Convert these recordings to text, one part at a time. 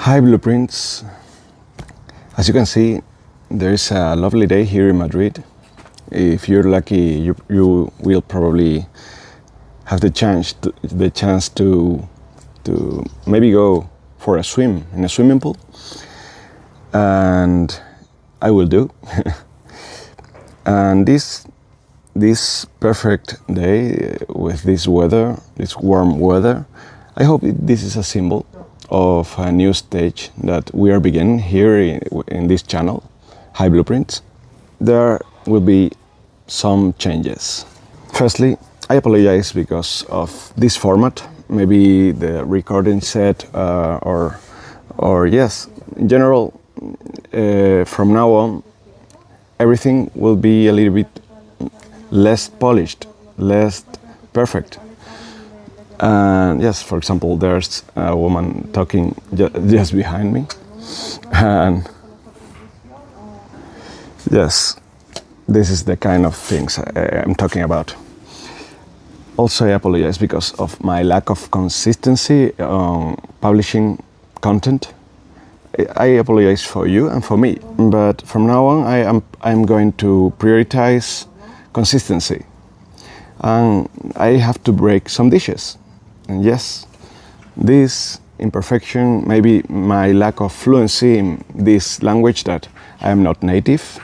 Hi Blueprints. As you can see, there is a lovely day here in Madrid. If you're lucky, you will probably have the chance to maybe go for a swim in a swimming pool, and I will do. And this perfect day with this weather, this warm weather, I hope this is a symbol of a new stage that we are beginning here in this channel, Hi Blueprints. There will be some changes. Firstly, I apologize because of this format, maybe the recording set or yes, in general, from now on, everything will be a little bit less polished, less perfect. And yes, for example, there's a woman talking just behind me. And yes, this is the kind of things I'm talking about. Also, I apologize because of my lack of consistency on publishing content. I apologize for you and for me, but from now on I'm going to prioritize consistency. And I have to break some dishes. And yes, this imperfection, maybe my lack of fluency in this language that I am not native,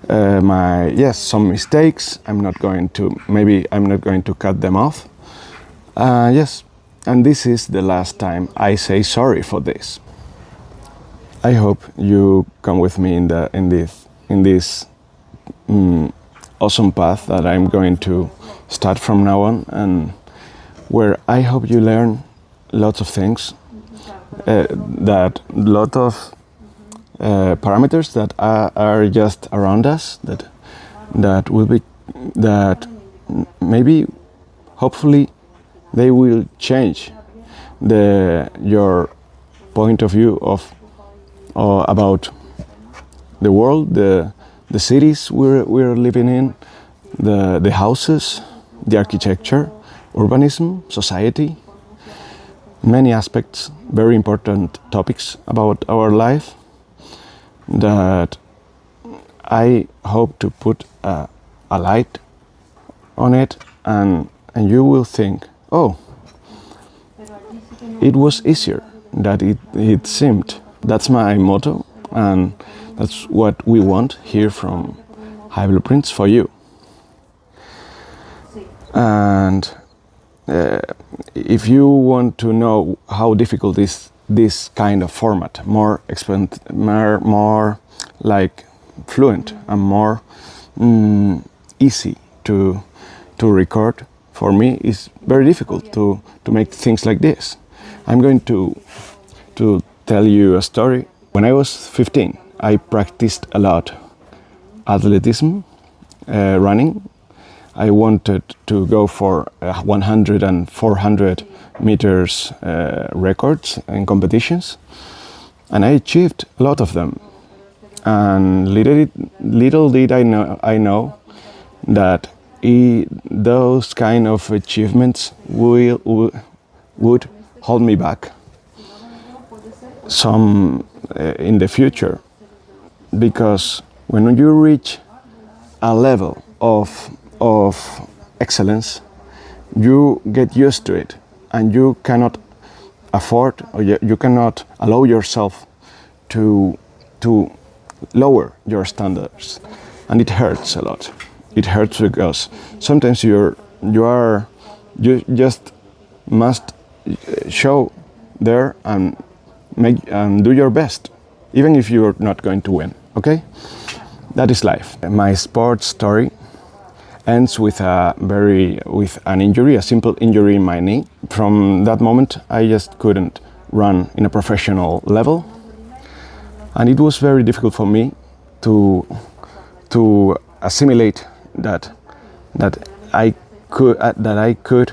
some mistakes, I'm not going to cut them off. Yes, and this is the last time I say sorry for this. I hope you come with me in this awesome path that I'm going to start from now on, and where I hope you learn lots of things, parameters that are just around us, that maybe hopefully they will change your point of view about the world, the cities we're living in, the houses, the architecture, urbanism, society, many aspects, very important topics about our life that I hope to put a light on it, and you will think, oh, it was easier than it seemed. That's my motto, and that's what we want here from Hi Blueprints for you. And if you want to know how difficult is this kind of format, more like fluent and more easy to record, for me it's very difficult to make things like this. I'm going to tell you a story. When I was 15, I practiced a lot athleticism, running. I wanted to go for 100 and 400 meters records in competitions, and I achieved a lot of them. And little did I know that those kind of achievements would hold me back some in the future, because when you reach a level of excellence, you get used to it, and you cannot afford, or you cannot allow yourself to lower your standards, and it hurts a lot. It hurts because sometimes you just must show there and do your best, even if you're not going to win. Okay, that is life. My sports story ends with an injury, a simple injury in my knee. From that moment, I just couldn't run in a professional level, and it was very difficult for me to assimilate that I could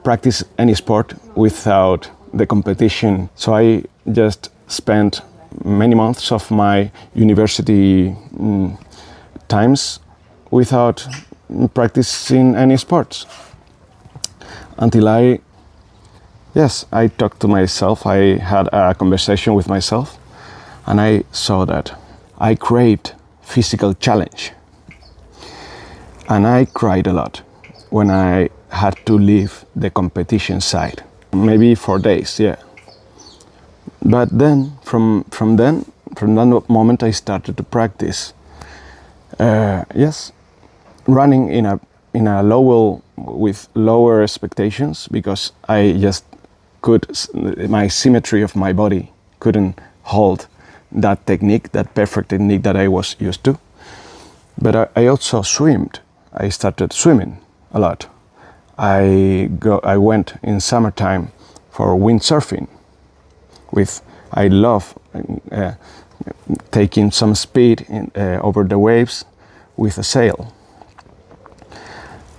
practice any sport without the competition. So I just spent many months of my university times without practicing any sports, until I yes, I talked to myself. I had a conversation with myself, and I saw that I craved physical challenge. And I cried a lot when I had to leave the competition side. Maybe for days, yeah. But then, from that moment, I started to practice. Yes, running in a lower with lower expectations, because I just my symmetry of my body couldn't hold that technique, that perfect technique that I was used to. But I also swimmed. I started swimming a lot. I went in summertime for windsurfing. I love taking some speed over the waves with a sail.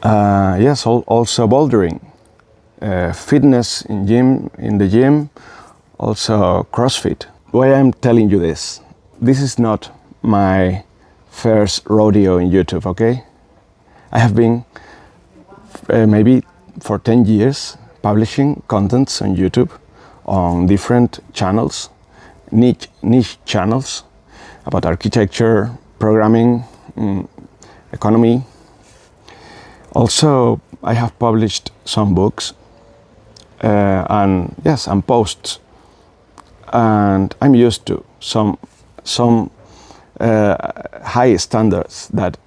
Yes, also bouldering, fitness in the gym, also CrossFit. Why I'm telling you this? This is not my first rodeo in YouTube, okay? I have been maybe for 10 years publishing contents on YouTube on different channels, niche channels about architecture, programming, economy. Also, I have published some books and posts, and I'm used to some high standards that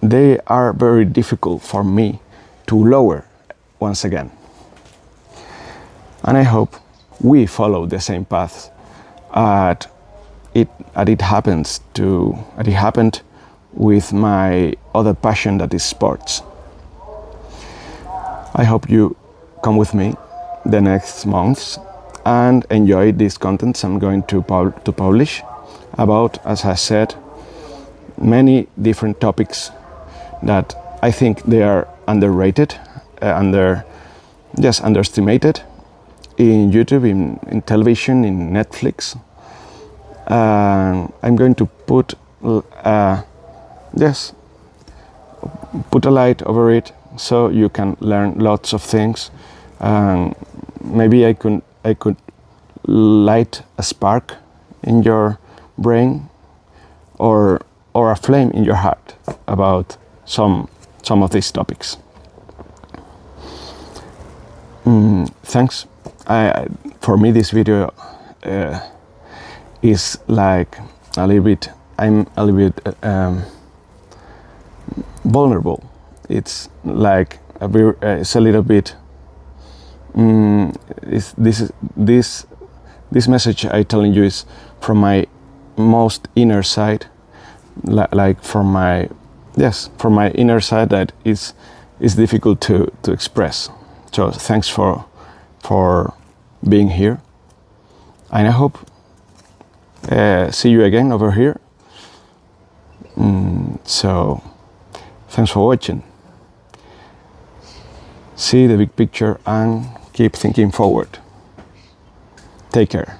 they are very difficult for me to lower once again. And I hope we follow the same path it happened with my other passion, that is sports. I hope you come with me the next months and enjoy these contents I'm going to publish about, as I said, many different topics that I think they are underrated, underestimated in YouTube, in television, in Netflix. I'm going to put put a light over it so you can learn lots of things. Maybe I could light a spark in your brain, or a flame in your heart about some of these topics. Thanks. For me, this video is like a little bit. I'm a little bit vulnerable. It's like it's a little bit. This message I telling you is from my most inner side, like from my inner side, that is difficult to express. So thanks for being here, and I hope see you again over here. So thanks for watching. See the big picture and keep thinking forward. Take care.